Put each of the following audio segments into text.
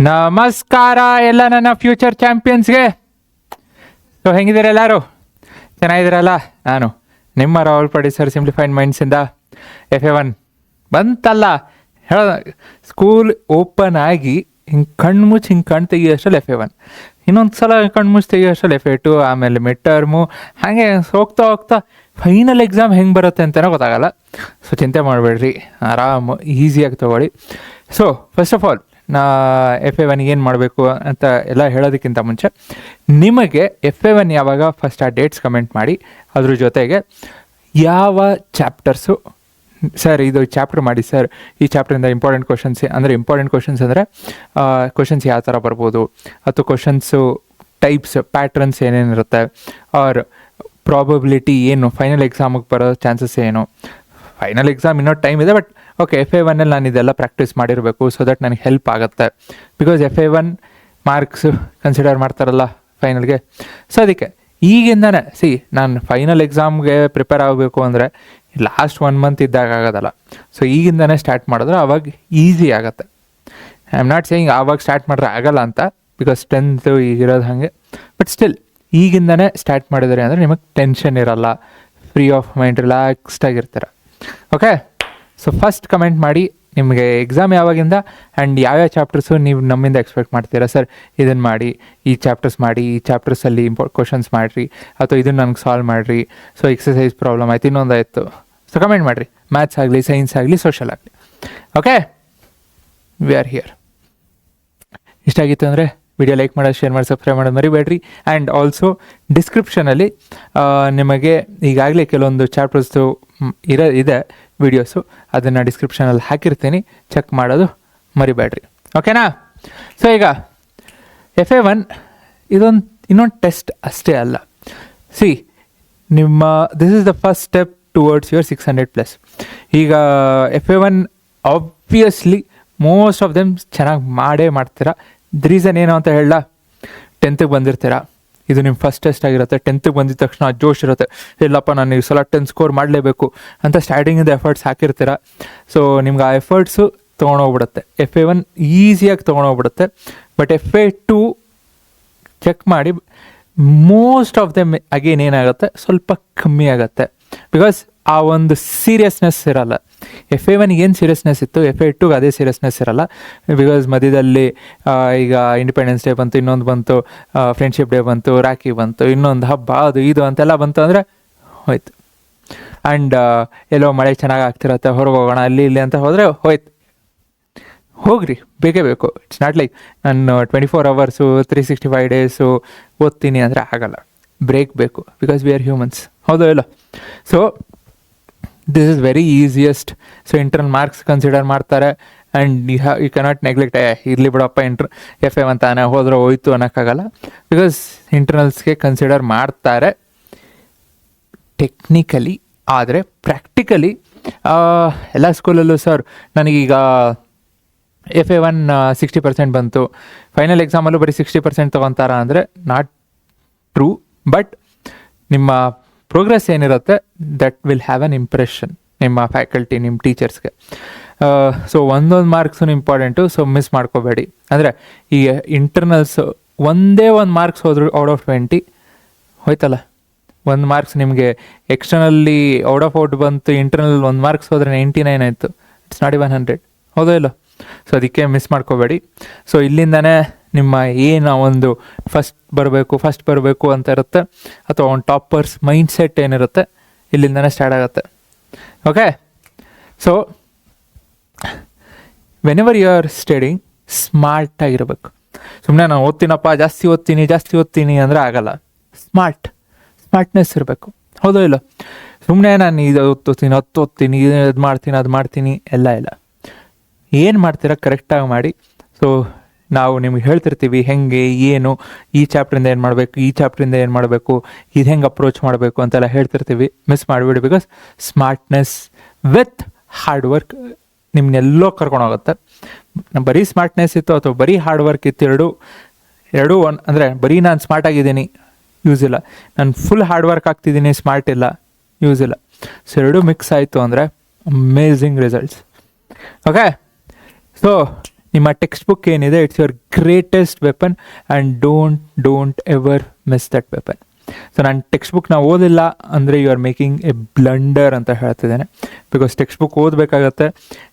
ನಮಸ್ಕಾರ ಎಲ್ಲ ನನ್ನ ಫ್ಯೂಚರ್ ಚಾಂಪಿಯನ್ಸ್ಗೆ. ಸೊ ಹೆಂಗಿದ್ದೀರ ಎಲ್ಲರೂ? ಚೆನ್ನಾಗಿದ್ದೀರಲ್ಲ? ನಾನು ನಿಮ್ಮ ರಾಹುಲ್ ಪಡಿ ಸರ್, ಸಿಂಪ್ಲಿಫೈಡ್ ಮೈಂಡ್ಸಿಂದ. FA1 ಬಂತಲ್ಲ, ಹೇಳ ಸ್ಕೂಲ್ ಓಪನ್ ಆಗಿ ಹಿಂಗೆ ಕಣ್ಮುಚ್ಚಿ ಹಿಂಗೆ ಕಣ್ಣು ತೆಗಿಯೋಷ್ಟರಲ್ಲಿ FA1, ಇನ್ನೊಂದು ಸಲ ಕಣ್ಮುಚ್ಚಿ ತೆಗಿಯೋಷ್ಟರಲ್ಲಿ FA2, ಆಮೇಲೆ ಮಿಡ್ ಟರ್ಮು, ಹಾಗೆ ಹೋಗ್ತಾ ಹೋಗ್ತಾ ಫೈನಲ್ ಎಕ್ಸಾಮ್ ಹೆಂಗೆ ಬರುತ್ತೆ ಅಂತಲೇ ಗೊತ್ತಾಗಲ್ಲ. ಸೊ ಚಿಂತೆ ಮಾಡಬೇಡ್ರಿ, ಆರಾಮು ಈಸಿಯಾಗಿ ತೊಗೊಳ್ಳಿ. So first of all FA1 ಏನು ಮಾಡಬೇಕು ಅಂತ ಎಲ್ಲ ಹೇಳೋದಕ್ಕಿಂತ ಮುಂಚೆ ನಿಮಗೆ FA1 ಯಾವಾಗ ಫಸ್ಟ್ ಆ ಡೇಟ್ಸ್ ಕಮೆಂಟ್ ಮಾಡಿ. ಅದ್ರ ಜೊತೆಗೆ ಯಾವ ಚಾಪ್ಟರ್ಸು ಸರ್ ಇದು ಚಾಪ್ಟರ್ ಮಾಡಿ ಸರ್, ಈ ಚಾಪ್ಟರಿಂದ ಇಂಪಾರ್ಟೆಂಟ್ ಕ್ವಶನ್ಸ್ ಅಂದರೆ ಕ್ವಶನ್ಸ್ ಯಾವ ಥರ ಬರ್ಬೋದು, ಅಥವಾ ಕ್ವಶನ್ಸು ಟೈಪ್ಸ್ ಪ್ಯಾಟ್ರನ್ಸ್ ಏನೇನಿರುತ್ತೆ, ಆರ್ ಪ್ರಾಬಬಿಲಿಟಿ ಏನು, ಫೈನಲ್ ಎಕ್ಸಾಮಿಗೆ ಬರೋ ಚಾನ್ಸಸ್ ಏನು. ಫೈನಲ್ ಎಕ್ಸಾಮ್ ಇನ್ನೂ ಟೈಮ್ ಇದೆ, ಬಟ್ ಓಕೆ FA1 ನಾನು ಇದೆಲ್ಲ ಪ್ರಾಕ್ಟೀಸ್ ಮಾಡಿರಬೇಕು, ಸೊ ದಟ್ ನನಗೆ ಹೆಲ್ಪ್ ಆಗುತ್ತೆ. ಬಿಕಾಸ್ FA1 ಮಾರ್ಕ್ಸ್ ಕನ್ಸಿಡರ್ ಮಾಡ್ತಾರಲ್ಲ ಫೈನಲ್ಗೆ. ಸೊ ಅದಕ್ಕೆ ಈಗಿಂದನೇ ನಾನು ಫೈನಲ್ ಎಕ್ಸಾಮ್ಗೆ ಪ್ರಿಪೇರ್ ಆಗಬೇಕು ಅಂದರೆ ಲಾಸ್ಟ್ 1 ಮಂತ್ ಇದ್ದಾಗ ಆಗೋದಲ್ಲ. ಸೊ ಈಗಿಂದನೇ ಸ್ಟಾರ್ಟ್ ಮಾಡಿದ್ರೆ ಅವಾಗ ಈಸಿ ಆಗುತ್ತೆ. ಐ ಆಮ್ ನಾಟ್ ಸೇಯಿಂಗ್ ಆವಾಗ ಸ್ಟಾರ್ಟ್ ಮಾಡಿದ್ರೆ ಆಗಲ್ಲ ಅಂತ, ಬಿಕಾಸ್ 10th ಈಗಿರೋದು ಹಾಗೆ. ಬಟ್ ಸ್ಟಿಲ್ ಈಗಿಂದನೇ ಸ್ಟಾರ್ಟ್ ಮಾಡಿದರೆ ಅಂದರೆ ನಿಮಗೆ ಟೆನ್ಷನ್ ಇರಲ್ಲ, ಫ್ರೀ ಆಫ್ ಮೈಂಡ್, ರಿಲ್ಯಾಕ್ಸ್ಡ್ ಆಗಿರ್ತೀರ. ಓಕೆ, ಸೊ ಫಸ್ಟ್ ಕಮೆಂಟ್ ಮಾಡಿ ನಿಮಗೆ ಎಕ್ಸಾಮ್ ಯಾವಾಗಿಂದ ಆ್ಯಂಡ್ ಯಾವ್ಯಾವ ಚಾಪ್ಟರ್ಸು ನೀವು ನಮ್ಮಿಂದ ಎಕ್ಸ್ಪೆಕ್ಟ್ ಮಾಡ್ತೀರಾ. ಸರ್ ಇದನ್ನು ಮಾಡಿ, ಈ ಚಾಪ್ಟರ್ಸ್ ಮಾಡಿ, ಈ ಚಾಪ್ಟರ್ಸಲ್ಲಿ ಕ್ವಶನ್ಸ್ ಮಾಡಿರಿ, ಅಥವಾ ಇದನ್ನು ನನಗೆ ಸಾಲ್ವ್ ಮಾಡಿರಿ. ಸೊ ಎಕ್ಸಸೈಸ್ ಪ್ರಾಬ್ಲಮ್ ಆಯ್ತು, ಇನ್ನೊಂದಾಯಿತು. ಸೊ ಕಮೆಂಟ್ ಮಾಡಿರಿ, ಮ್ಯಾಥ್ಸ್ ಆಗಲಿ, ಸೈನ್ಸ್ ಆಗಲಿ, ಸೋಷಲ್ ಆಗಲಿ. Okay, we are here. ಇಷ್ಟ ಆಗಿತ್ತು ಅಂದರೆ ವಿಡಿಯೋ ಲೈಕ್ ಮಾಡೋದು, ಶೇರ್ ಮಾಡಿ, ಸಬ್ಸ್ಕ್ರೈಬ್ ಮಾಡೋದು ಮರಿಬೇಡ್ರಿ. ಆ್ಯಂಡ್ ಆಲ್ಸೋ ಡಿಸ್ಕ್ರಿಪ್ಷನಲ್ಲಿ ನಿಮಗೆ ಈಗಾಗಲೇ ಕೆಲವೊಂದು ಚಾಪ್ಟರ್ಸ್ದು ಇದೆ ವಿಡಿಯೋಸು, ಅದನ್ನು ಡಿಸ್ಕ್ರಿಪ್ಷನಲ್ಲಿ ಹಾಕಿರ್ತೀನಿ, ಚೆಕ್ ಮಾಡೋದು ಮರಿಬೇಡ್ರಿ. ಓಕೆನಾ? ಸೊ ಈಗ FA1 ಇನ್ನೊಂದು ಟೆಸ್ಟ್ ಅಷ್ಟೇ ಅಲ್ಲ. This is the first step towards your 600+. ಈಗ FA1 obviously most of them ಚೆನ್ನಾಗಿ ಮಾಡ್ತೀರಾ. ರೀಸನ್ ಏನು ಅಂತ ಹೇಳ, 10th ಬಂದಿರ್ತೀರಾ, ಇದು ನಿಮ್ಮ ಫಸ್ಟ್ ಟೆಸ್ಟ್ ಆಗಿರುತ್ತೆ. 10th ಬಂದಿದ ತಕ್ಷಣ ಜೋಶ್ ಇರುತ್ತೆ, ಇಲ್ಲಪ್ಪ ನಾನು ಈ ಸಲ 10 ಸ್ಕೋರ್ ಮಾಡಲೇಬೇಕು ಅಂತ ಸ್ಟಾರ್ಟಿಂಗಿಂದ ಎಫರ್ಟ್ಸ್ ಹಾಕಿರ್ತೀರ. ಸೊ ನಿಮ್ಗೆ ಆ ಎಫರ್ಟ್ಸು ತೊಗೊಂಡೋಗ್ಬಿಡುತ್ತೆ. FA1 ಈಸಿಯಾಗಿ ತೊಗೊಂಡೋಗ್ಬಿಡುತ್ತೆ. ಬಟ್ FA2 ಚೆಕ್ ಮಾಡಿ, ಮೋಸ್ಟ್ ಆಫ್ ದೆಮ್ ಅಗೇನ್ ಏನಾಗುತ್ತೆ, ಸ್ವಲ್ಪ ಕಮ್ಮಿ ಆಗುತ್ತೆ. ಬಿಕಾಸ್ ಆ ಒಂದು ಸೀರಿಯಸ್ನೆಸ್ ಇರಲ್ಲ. FA1 ಏನು ಸೀರಿಯಸ್ನೆಸ್ ಇತ್ತು, FA2 ಅದೇ ಸೀರಿಯಸ್ನೆಸ್ ಇರಲ್ಲ. ಬಿಕಾಸ್ ಮಧ್ಯದಲ್ಲಿ ಈಗ ಇಂಡಿಪೆಂಡೆನ್ಸ್ ಡೇ ಬಂತು, ಇನ್ನೊಂದು ಬಂತು, ಫ್ರೆಂಡ್ಶಿಪ್ ಡೇ ಬಂತು, ರಾಖಿ ಬಂತು, ಇನ್ನೊಂದು ಹಬ್ಬ, ಅದು ಇದು ಅಂತೆಲ್ಲ ಬಂತು ಅಂದರೆ ಹೋಯ್ತು. ಆ್ಯಂಡ್ ಎಲ್ಲೋ ಮಳೆ ಚೆನ್ನಾಗಿ ಆಗ್ತಿರತ್ತೆ, ಹೊರಗೆ ಹೋಗೋಣ ಅಲ್ಲಿ ಇಲ್ಲಿ ಅಂತ ಹೋದರೆ ಹೋಯ್ತು. ಹೋಗ್ರಿ, ಬೇಕೇ ಬೇಕು. ಇಟ್ಸ್ ನಾಟ್ ಲೈಕ್ ನಾನು 24 hours 365 days ಓದ್ತೀನಿ ಅಂದರೆ ಆಗಲ್ಲ. ಬ್ರೇಕ್ ಬೇಕು, ಬಿಕಾಸ್ ವಿ ಆರ್ ಹ್ಯೂಮನ್ಸ್. ಹೌದೋ ಇಲ್ಲ? So this is very easiest. So internal marks consider ಮಾಡ್ತಾರೆ. ಆ್ಯಂಡ್ ಯು ಕೆನಾಟ್ ನೆಗ್ಲೆಕ್ಟ್, ಇರಲಿ ಬಿಡಪ್ಪ FA1 ತಾನೇ ಹೋದ್ರೆ ಹೋಯ್ತು ಅನ್ನೋಕ್ಕಾಗಲ್ಲ. ಬಿಕಾಸ್ ಇಂಟರ್ನಲ್ಸ್ಗೆ ಕನ್ಸಿಡರ್ ಮಾಡ್ತಾರೆ ಟೆಕ್ನಿಕಲಿ. ಆದರೆ ಪ್ರಾಕ್ಟಿಕಲಿ ಎಲ್ಲ ಸ್ಕೂಲಲ್ಲೂ ಸರ್ ನನಗೀಗ FA1 60% ಬಂತು, ಫೈನಲ್ ಎಕ್ಸಾಮಲ್ಲೂ ಬರೀ 60% ತೊಗೊತಾರ ಅಂದರೆ ನಾಟ್ ಟ್ರೂ. ಬಟ್ ನಿಮ್ಮ ಪ್ರೋಗ್ರೆಸ್ ಏನಿರುತ್ತೆ that will have an impression ನಿಮ್ಮ ಫ್ಯಾಕಲ್ಟಿ, ನಿಮ್ಮ ಟೀಚರ್ಸ್ಗೆ. ಸೊ ಒಂದೊಂದು ಮಾರ್ಕ್ಸು ಇಂಪಾರ್ಟೆಂಟು. ಸೊ ಮಿಸ್ ಮಾಡ್ಕೋಬೇಡಿ. ಅಂದರೆ ಈಗ ಇಂಟರ್ನಲ್ಸ್ ಒಂದೇ ಒಂದು ಮಾರ್ಕ್ಸ್ ಹೋದ್ರು ಔಟ್ ಆಫ್ 20 ಹೋಯ್ತಲ್ಲ. ಒಂದು ಮಾರ್ಕ್ಸ್ ನಿಮಗೆ ಎಕ್ಸ್ಟರ್ನಲ್ಲಿ ಔಟ್ ಬಂತು, ಇಂಟರ್ನಲ್ 1 ಮಾರ್ಕ್ಸ್ ಹೋದರೆ 99 ಆಯಿತು. It's not even 100. ಹೌದೋ ಇಲ್ಲ? ಸೊ ಅದಕ್ಕೆ ಮಿಸ್ ಮಾಡ್ಕೋಬೇಡಿ. ಸೊ ಇಲ್ಲಿಂದನೇ ನಿಮ್ಮ ಏನು ಒಂದು ಫಸ್ಟ್ ಬರಬೇಕು ಅಂತ ಇರುತ್ತೆ, ಅಥವಾ ಒಂದು ಟಾಪರ್ಸ್ ಮೈಂಡ್ಸೆಟ್ ಏನಿರುತ್ತೆ, ಇಲ್ಲಿಂದನೇ ಸ್ಟಾರ್ಟ್ ಆಗುತ್ತೆ. Okay, so whenever you are studying ಸ್ಮಾರ್ಟಾಗಿರಬೇಕು. ಸುಮ್ಮನೆ ನಾನು ಓದ್ತೀನಪ್ಪ, ಜಾಸ್ತಿ ಓದ್ತೀನಿ ಅಂದರೆ ಆಗಲ್ಲ. ಸ್ಮಾರ್ಟ್ನೆಸ್ ಇರಬೇಕು. ಹೌದೋ ಇಲ್ಲ? ಸುಮ್ಮನೆ ನಾನು ಇದು ಓದ್ತೀನಿ, ಇದು ಮಾಡ್ತೀನಿ ಎಲ್ಲ ಇಲ್ಲ. ಏನು ಮಾಡ್ತೀರಾ ಕರೆಕ್ಟಾಗಿ ಮಾಡಿ. ಸೊ ನಾವು ನಿಮ್ಗೆ ಹೇಳ್ತಿರ್ತೀವಿ ಹೆಂಗೆ ಏನು, ಈ ಚಾಪ್ಟ್ರಿಂದ ಏನು ಮಾಡಬೇಕು, ಈ ಚಾಪ್ಟ್ರಿಂದ ಏನು ಮಾಡಬೇಕು, ಇದು ಹೆಂಗೆ ಅಪ್ರೋಚ್ ಮಾಡಬೇಕು ಅಂತೆಲ್ಲ ಹೇಳ್ತಿರ್ತೀವಿ. ಮಿಸ್ ಮಾಡಿಬಿಡಿ. Because smartness with hard work ನಿಮ್ಮನ್ನೆಲ್ಲೋ ಕರ್ಕೊಂಡೋಗುತ್ತೆ. ಬರೀ ಸ್ಮಾರ್ಟ್ನೆಸ್ ಇತ್ತು ಅಥವಾ ಬರೀ ಹಾರ್ಡ್ ವರ್ಕ್ ಇತ್ತು, ಎರಡೂ ಅಂದರೆ ಬರೀ ನಾನು ಸ್ಮಾರ್ಟ್ ಆಗಿದ್ದೀನಿ ಯೂಸ್ ಇಲ್ಲ, ನಾನು ಫುಲ್ ಹಾರ್ಡ್ ವರ್ಕ್ ಆಗ್ತಿದ್ದೀನಿ ಸ್ಮಾರ್ಟ್ ಇಲ್ಲ ಯೂಸ್ ಇಲ್ಲ. ಸೊ ಎರಡೂ ಮಿಕ್ಸ್ ಆಯಿತು ಅಂದರೆ ಅಮೇಝಿಂಗ್ ರಿಸಲ್ಟ್ಸ್. ಓಕೆ, ಸೊ ನಿಮ್ಮ ಟೆಕ್ಸ್ಟ್ ಬುಕ್ ಏನಿದೆ it's your greatest weapon and don't ever miss that weapon. So ನಾನು ಟೆಕ್ಸ್ಟ್ ಬುಕ್ನ ಓದಿಲ್ಲ ಅಂದರೆ you are making a blunder ಅಂತ ಹೇಳ್ತಿದ್ದೇನೆ. ಬಿಕಾಸ್ ಟೆಕ್ಸ್ಟ್ ಬುಕ್ ಓದಬೇಕಾಗತ್ತೆ,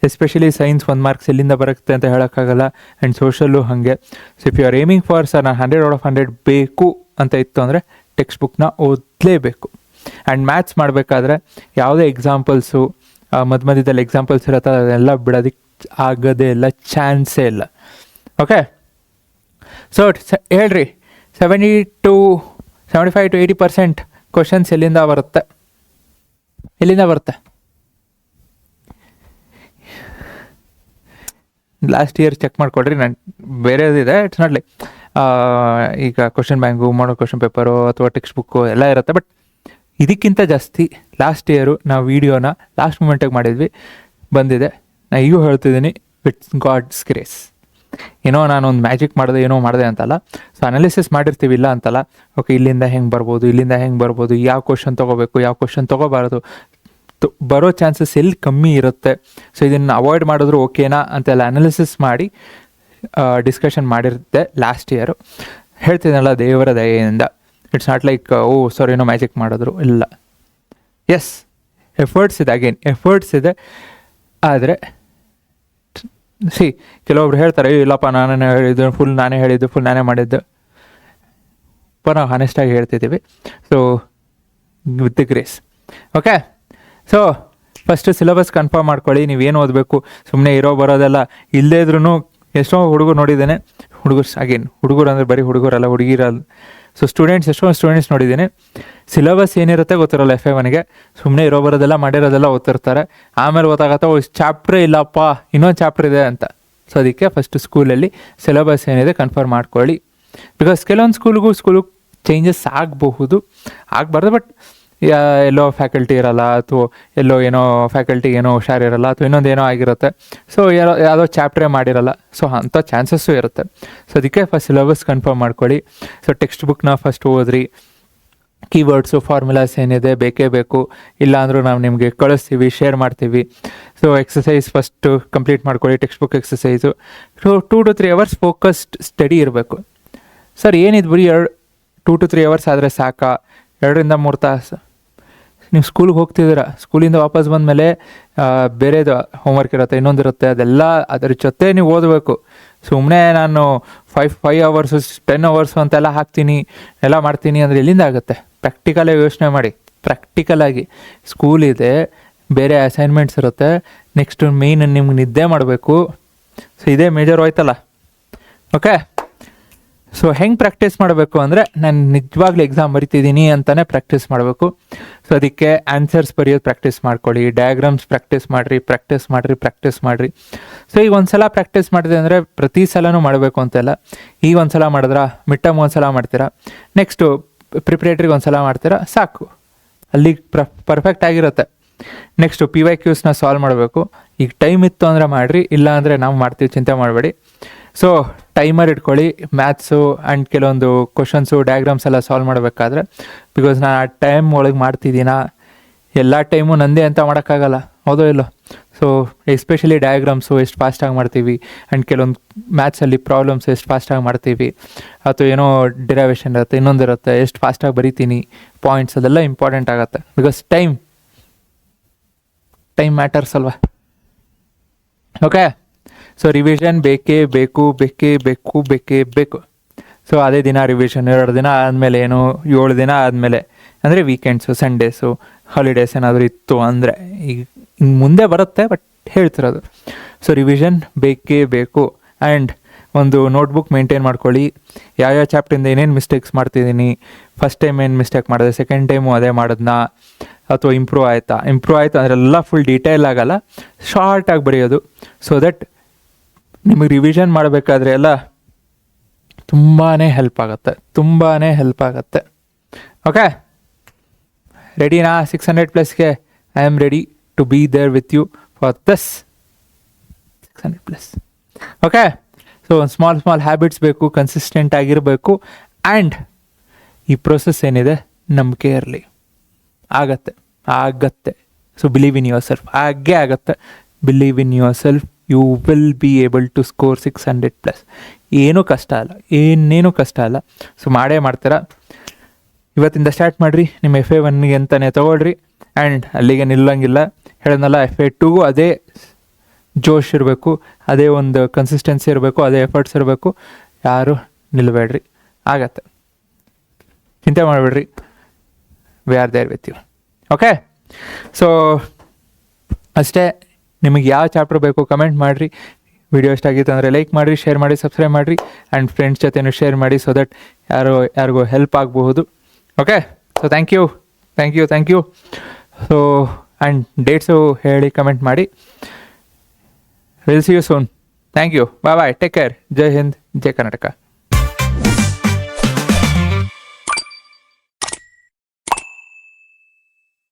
ಎಸ್ಪೆಷಲಿ ಸೈನ್ಸ್ 1 ಮಾರ್ಕ್ಸ್ ಎಲ್ಲಿಂದ ಬರುತ್ತೆ ಅಂತ ಹೇಳೋಕ್ಕಾಗಲ್ಲ, ಆ್ಯಂಡ್ ಸೋಷಲ್ಲು ಹಾಗೆ. So if you are aiming for sir ನಾನು 100/100 ಬೇಕು ಅಂತ ಇತ್ತು ಅಂದರೆ ಟೆಕ್ಸ್ಟ್ ಬುಕ್ನ ಓದಲೇಬೇಕು. ಆ್ಯಂಡ್ ಮ್ಯಾಥ್ಸ್ ಮಾಡಬೇಕಾದ್ರೆ ಯಾವುದೇ ಎಕ್ಸಾಂಪಲ್ಸು ಮಧ್ಯದಲ್ಲಿ ಎಕ್ಸಾಂಪಲ್ಸ್ ಇರುತ್ತೆ ಅದೆಲ್ಲ ಬಿಡೋದಕ್ಕೆ ಆಗೋದೇ ಇಲ್ಲ, ಚಾನ್ಸೇ ಇಲ್ಲ. ಓಕೆ, ಸೊ ಹೇಳ್ರಿ 75-80% ಕ್ವಶನ್ಸ್ ಎಲ್ಲಿಂದ ಬರುತ್ತೆ? ಲಾಸ್ಟ್ ಇಯರ್ ಚೆಕ್ ಮಾಡಿಕೊಡ್ರಿ. ನಾನು ಬೇರೆದಿದೆ, ಇಟ್ಸ್ ನಾಟ್ ಲೈಕ್ ಈಗ ಕ್ವಶನ್ ಬ್ಯಾಂಕು, ಮಾಡೋ ಕ್ವಶನ್ ಪೇಪರು ಅಥವಾ ಟೆಕ್ಸ್ಟ್ ಬುಕ್ಕು ಎಲ್ಲ ಇರುತ್ತೆ. ಬಟ್ ಇದಕ್ಕಿಂತ ಜಾಸ್ತಿ ಲಾಸ್ಟ್ ಇಯರು ನಾವು ವೀಡಿಯೋನ ಲಾಸ್ಟ್ ಮೂಮೆಂಟಿಗೆ ಮಾಡಿದ್ವಿ, ಬಂದಿದೆ. ನಾನು ಈಗೂ ಹೇಳ್ತಿದ್ದೀನಿ, ಇಟ್ಸ್ ಗಾಡ್ಸ್ ಗ್ರೇಸ್. ಏನೋ ನಾನೊಂದು ಮ್ಯಾಜಿಕ್ ಮಾಡಿದೆ ಅಂತಲ್ಲ. ಸೊ ಅನಾಲಿಸಿಸ್ ಮಾಡಿರ್ತೀವಿ, ಇಲ್ಲ ಅಂತಲ್ಲ. ಓಕೆ, ಇಲ್ಲಿಂದ ಹೆಂಗೆ ಬರ್ಬೋದು, ಯಾವ ಕ್ವಶನ್ ತೊಗೋಬೇಕು, ಯಾವ ಕ್ವಶನ್ ತೊಗೋಬಾರ್ದು, ಬರೋ ಚಾನ್ಸಸ್ ಎಲ್ಲಿ ಕಮ್ಮಿ ಇರುತ್ತೆ, ಸೊ ಇದನ್ನು ಅವಾಯ್ಡ್ ಮಾಡಿದ್ರು ಓಕೆನಾ ಅಂತೆಲ್ಲ ಅನಾಲಿಸಿಸ್ ಮಾಡಿ ಡಿಸ್ಕಷನ್ ಮಾಡಿರುತ್ತೆ ಲಾಸ್ಟ್ ಇಯರು. ಹೇಳ್ತೀನಲ್ಲ, ದೇವರ ದಯೆಯಿಂದ. ಇಟ್ಸ್ ನಾಟ್ ಲೈಕ್ ಏನೋ ಮ್ಯಾಜಿಕ್ ಮಾಡಿದ್ರು, ಇಲ್ಲ. ಎಸ್, ಎಫರ್ಟ್ಸ್ ಇದೆ. ಆದರೆ ಕೆಲವೊಬ್ರು ಹೇಳ್ತಾರೆ, ಇಲ್ಲಪ್ಪ ನಾನೇ ಹೇಳಿದ್ದು, ಫುಲ್ ನಾನೇ ಮಾಡಿದ್ದು. ನಾವು ಹಾನೆಸ್ಟಾಗಿ ಹೇಳ್ತಿದ್ದೀವಿ. So with the grace. Okay, so first syllabus confirm ಮಾಡ್ಕೊಳ್ಳಿ. ನೀವೇನು ಓದಬೇಕು, ಸುಮ್ಮನೆ ಬರೋದೆಲ್ಲ ಇಲ್ಲದೇ ಇದ್ರೂ ಎಷ್ಟೋ ಹುಡುಗರು ನೋಡಿದ್ದೇನೆ. ಹುಡುಗರು ಅಂದರೆ ಬರೀ ಹುಡುಗರಲ್ಲ, ಹುಡುಗಿರಲ್ಲ. ಸೊ ಎಷ್ಟೋ ಸ್ಟೂಡೆಂಟ್ಸ್ ನೋಡಿದ್ದೀನಿ, ಸಿಲೆಬಸ್ ಏನಿರುತ್ತೆ ಗೊತ್ತಿರೋಲ್ಲ FA1ಗೆ, ಸುಮ್ಮನೆ ಬರೋದೆಲ್ಲ ಮಾಡಿರೋದೆಲ್ಲ ಓದ್ತಿರ್ತಾರೆ. ಆಮೇಲೆ ಗೊತ್ತಾಗತ್ತಾ ಚಾಪ್ಟ್ರೇ ಇಲ್ಲಪ್ಪ, ಇನ್ನೊಂದು ಚಾಪ್ಟರ್ ಇದೆ ಅಂತ. ಸೊ ಅದಕ್ಕೆ ಫಸ್ಟು ಸ್ಕೂಲಲ್ಲಿ ಸಿಲೆಬಸ್ ಏನಿದೆ ಕನ್ಫರ್ಮ್ ಮಾಡ್ಕೊಳ್ಳಿ. ಬಿಕಾಸ್ ಕೆಲವೊಂದು ಸ್ಕೂಲಿಗೆ ಚೇಂಜಸ್ ಆಗಬಹುದು, ಆಗಬಾರ್ದು. ಬಟ್ ಎಲ್ಲೋ ಫ್ಯಾಕಲ್ಟಿ ಇರಲ್ಲ, ಅಥವಾ ಏನೋ ಫ್ಯಾಕಲ್ಟಿಗೆ ಏನೋ ಹುಷಾರಿರಲ್ಲ, ಅಥವಾ ಇನ್ನೊಂದೇನೋ ಆಗಿರುತ್ತೆ. ಸೊ ಯಾವುದೋ ಚಾಪ್ಟ್ರೇ ಮಾಡಿರಲ್ಲ. ಸೊ ಅಂಥ ಚಾನ್ಸಸ್ಸು ಇರುತ್ತೆ. ಸೊ ಅದಕ್ಕೆ ಫಸ್ಟ್ ಸಿಲೆಬಸ್ ಕನ್ಫರ್ಮ್ ಮಾಡ್ಕೊಳ್ಳಿ. ಸೊ ಟೆಕ್ಸ್ಟ್ ಬುಕ್ನ ಫಸ್ಟ್ ಓದ್ರಿ. ಕೀವರ್ಡ್ಸು, ಫಾರ್ಮುಲಾಸ್ ಏನಿದೆ ಬೇಕೇ ಬೇಕು, ಇಲ್ಲ ಅಂದರೂ ನಾವು ನಿಮಗೆ ಕಳಿಸ್ತೀವಿ, ಶೇರ್ ಮಾಡ್ತೀವಿ. ಸೊ ಎಕ್ಸಸೈಸ್ ಫಸ್ಟು ಕಂಪ್ಲೀಟ್ ಮಾಡ್ಕೊಳ್ಳಿ, text book exercise. So 2 to 3 hours focused study ಇರಬೇಕು. ಸರ್ ಏನಿದು ಬರೀ 2 to 3 hours ಆದರೆ ಸಾಕಾ? 2 to 3 ತಾಸು ನೀವು ಸ್ಕೂಲ್ಗೆ ಹೋಗ್ತಿದ್ದೀರಾ, ಸ್ಕೂಲಿಂದ ವಾಪಸ್ ಬಂದಮೇಲೆ ಬೇರೆದು ಹೋಮ್ವರ್ಕ್ ಇರುತ್ತೆ, ಇನ್ನೊಂದಿರುತ್ತೆ, ಅದೆಲ್ಲ ಅದ್ರ ಜೊತೆ ನೀವು ಓದಬೇಕು. ಸುಮ್ಮನೆ ನಾನು 5 hours 10 hours ಅಂತೆಲ್ಲ ಹಾಕ್ತೀನಿ, ಎಲ್ಲ ಮಾಡ್ತೀನಿ ಅಂದರೆ ಎಲ್ಲಿಂದ ಆಗುತ್ತೆ? ಪ್ರಾಕ್ಟಿಕಲಾಗಿ ಯೋಚನೆ ಮಾಡಿ. ಪ್ರಾಕ್ಟಿಕಲಾಗಿ ಸ್ಕೂಲಿದೆ, ಬೇರೆ ಅಸೈನ್ಮೆಂಟ್ಸ್ ಇರುತ್ತೆ, ನೆಕ್ಸ್ಟ್ ಮೇಯ್ನ್ ನಿಮ್ಗೆ ನಿದ್ದೆ ಮಾಡಬೇಕು. ಸೊ ಇದೇ ಮೇಜರ್ ಹೋಯ್ತಲ್ಲ. ಓಕೆ, ಸೊ ಹೆಂಗೆ ಪ್ರಾಕ್ಟೀಸ್ ಮಾಡಬೇಕು ಅಂದರೆ, ನಾನು ನಿಜವಾಗ್ಲೂ ಎಕ್ಸಾಮ್ ಬರಿತಿದ್ದೀನಿ ಅಂತಲೇ ಪ್ರಾಕ್ಟೀಸ್ ಮಾಡಬೇಕು. ಸೊ ಅದಕ್ಕೆ ಆನ್ಸರ್ಸ್ ಬರೆಯೋದು ಪ್ರಾಕ್ಟೀಸ್ ಮಾಡ್ಕೊಳ್ಳಿ, ಡಯಾಗ್ರಾಮ್ಸ್ ಪ್ರಾಕ್ಟೀಸ್ ಮಾಡಿರಿ. ಸೊ ಈಗ ಒಂದು ಸಲ ಪ್ರಾಕ್ಟೀಸ್ ಮಾಡಿದೆ ಅಂದರೆ ಪ್ರತಿ ಸಲನೂ ಮಾಡಬೇಕು ಅಂತೆಲ್ಲ. ಈಗ ಒಂದು ಸಲ ಮಾಡಿದ್ರಾ, ಮಿಡ್ ಟರ್ಮ್ ಒಂದು ಸಲ ಮಾಡ್ತೀರಾ, ನೆಕ್ಸ್ಟು ಪ್ರಿಪ್ರೇಟ್ರಿಗೆ ಒಂದು ಸಲ ಮಾಡ್ತೀರಾ, ಸಾಕು, ಅಲ್ಲಿಗೆ ಪರ್ಫೆಕ್ಟ್ ಆಗಿರುತ್ತೆ. ನೆಕ್ಸ್ಟು PYQsನ ಸಾಲ್ವ್ ಮಾಡಬೇಕು. ಈಗ ಟೈಮ್ ಇತ್ತು ಅಂದರೆ ಮಾಡಿರಿ, ಇಲ್ಲ ಅಂದರೆ ನಾವು ಮಾಡ್ತೀವಿ, ಚಿಂತೆ ಮಾಡಬೇಡಿ. ಸೊ ಟೈಮರ್ ಇಟ್ಕೊಳ್ಳಿ ಮ್ಯಾಥ್ಸು ಆ್ಯಂಡ್ ಕೆಲವೊಂದು ಕ್ವಶನ್ಸು, ಡಯಾಗ್ರಾಮ್ಸ್ ಎಲ್ಲ ಸಾಲ್ವ್ ಮಾಡಬೇಕಾದ್ರೆ. ಬಿಕಾಸ್ ನಾನು ಆ ಟೈಮ್ ಒಳಗೆ ಮಾಡ್ತಿದ್ದೀನ, ಎಲ್ಲ ಟೈಮು ನಂದೇ ಅಂತ ಮಾಡೋಕ್ಕಾಗಲ್ಲ, ಹೌದೋ ಇಲ್ಲೋ. ಸೊ ಎಸ್ಪೆಷಲಿ ಡಯಾಗ್ರಾಮ್ಸು ಎಷ್ಟು ಫಾಸ್ಟಾಗಿ ಮಾಡ್ತೀವಿ, ಆ್ಯಂಡ್ ಕೆಲವೊಂದು ಮ್ಯಾಥ್ಸಲ್ಲಿ ಪ್ರಾಬ್ಲಮ್ಸ್ ಎಷ್ಟು ಫಾಸ್ಟಾಗಿ ಮಾಡ್ತೀವಿ, ಅಥವಾ ಏನೋ ಡಿರೈವೇಷನ್ ಇರುತ್ತೆ, ಇನ್ನೊಂದಿರುತ್ತೆ, ಎಷ್ಟು ಫಾಸ್ಟಾಗಿ ಬರಿತೀನಿ, ಪಾಯಿಂಟ್ಸ್, ಅದೆಲ್ಲ ಇಂಪಾರ್ಟೆಂಟ್ ಆಗುತ್ತೆ. ಬಿಕಾಸ್ ಟೈಮ್ ಮ್ಯಾಟರ್ಸ್ ಅಲ್ವಾ. ಓಕೆ, ಸೊ ರಿವಿಷನ್ ಬೇಕೇ ಬೇಕು. ಸೊ ಅದೇ ದಿನ ರಿವಿಷನ್, 2 ದಿನ ಆದಮೇಲೆ ಏನು 7 ದಿನ ಆದಮೇಲೆ ಅಂದರೆ ವೀಕೆಂಡ್ಸು, ಸಂಡೇಸು, ಹಾಲಿಡೇಸ್ ಏನಾದರೂ ಇತ್ತು ಅಂದರೆ, ಈಗ ಮುಂದೆ ಬರುತ್ತೆ, ಬಟ್ ಹೇಳ್ತಿರೋದು. ಸೊ ರಿವಿಷನ್ ಬೇಕೇ ಬೇಕು. ಆ್ಯಂಡ್ ಒಂದು ನೋಟ್ಬುಕ್ ಮೇಂಟೈನ್ ಮಾಡ್ಕೊಳ್ಳಿ. ಯಾವ್ಯಾವ ಚಾಪ್ಟ್ರಿಂದ ಏನೇನು ಮಿಸ್ಟೇಕ್ಸ್ ಮಾಡ್ತಿದ್ದೀನಿ, ಫಸ್ಟ್ ಟೈಮ್ ಏನು ಮಿಸ್ಟೇಕ್ ಮಾಡಿದೆ, ಸೆಕೆಂಡ್ ಟೈಮು ಅದೇ ಮಾಡಿದ್ನಾ, ಅಥವಾ ಇಂಪ್ರೂವ್ ಆಯಿತು ಅದರೆಲ್ಲ ಫುಲ್ ಡೀಟೇಲ್ ಆಗಲ್ಲ, ಶಾರ್ಟಾಗಿ ಬರೆಯೋದು. ಸೊ ದಟ್ ನಿಮಗೆ ರಿವಿಷನ್ ಮಾಡಬೇಕಾದ್ರೆ ಎಲ್ಲ ತುಂಬಾ ಹೆಲ್ಪ್ ಆಗುತ್ತೆ. ಓಕೆ, ರೆಡಿನಾ? 600+ಗೆ I am ready to be there with you for this 600+. Okay, so ಒಂದು ಸ್ಮಾಲ್ ಹ್ಯಾಬಿಟ್ಸ್ ಬೇಕು, ಕನ್ಸಿಸ್ಟೆಂಟ್ ಆಗಿರಬೇಕು. ಆ್ಯಂಡ್ ಈ ಪ್ರೊಸೆಸ್ ಏನಿದೆ ನಂಬಿಕೆ ಇರಲಿ, ಆಗತ್ತೆ. So believe in yourself, ಆಗೇ ಆಗತ್ತೆ. Believe in yourself, you will be able to score 600+. ಏನೂ ಕಷ್ಟ ಅಲ್ಲ, ಏನೇನೂ ಕಷ್ಟ ಅಲ್ಲ. ಸೊ ಮಾಡೇ ಮಾಡ್ತೀರಾ. ಇವತ್ತಿಂದ ಸ್ಟಾರ್ಟ್ ಮಾಡಿರಿ, ನಿಮ್ಮ FA1ಗೆ ಅಂತಲೇ ತೊಗೊಳ್ರಿ. ಆ್ಯಂಡ್ ಅಲ್ಲಿಗೆ ನಿಲ್ಲಂಗಿಲ್ಲ. ಹೇಳಿದ್ನಲ್ಲ, FA2ಗೂ ಅದೇ ಜೋಶ್ ಇರಬೇಕು, ಅದೇ ಒಂದು ಕನ್ಸಿಸ್ಟೆನ್ಸಿ ಇರಬೇಕು, ಅದೇ ಎಫರ್ಟ್ಸ್ ಇರಬೇಕು. ಯಾರು ನಿಲ್ಲಬೇಡ್ರಿ, ಆಗತ್ತೆ. ಚಿಂತೆ ಮಾಡಬೇಡ್ರಿ, we are there with you. Okay, so ಅಷ್ಟೇ. ನಿಮಗೆ ಯಾವ ಚಾಪ್ಟರ್ ಬೇಕು ಕಮೆಂಟ್ ಮಾಡಿರಿ. ವಿಡಿಯೋ ಇಷ್ಟ ಆಗಿತ್ತು ಅಂದರೆ ಲೈಕ್ ಮಾಡಿರಿ, ಶೇರ್ ಮಾಡಿ, ಸಬ್ಸ್ಕ್ರೈಬ್ ಮಾಡಿರಿ. ಆ್ಯಂಡ್ ಫ್ರೆಂಡ್ಸ್ ಜೊತೆನೂ ಶೇರ್ ಮಾಡಿ, ಸೊ ದಟ್ ಯಾರಿಗೂ ಹೆಲ್ಪ್ ಆಗಬಹುದು. Okay, so thank you. So and dates ಹೇಳಿ ಕಮೆಂಟ್ ಮಾಡಿ. Will see you soon. Thank you. Bye. Take care. ಜೈ ಹಿಂದ್, ಜೈ ಕರ್ನಾಟಕ.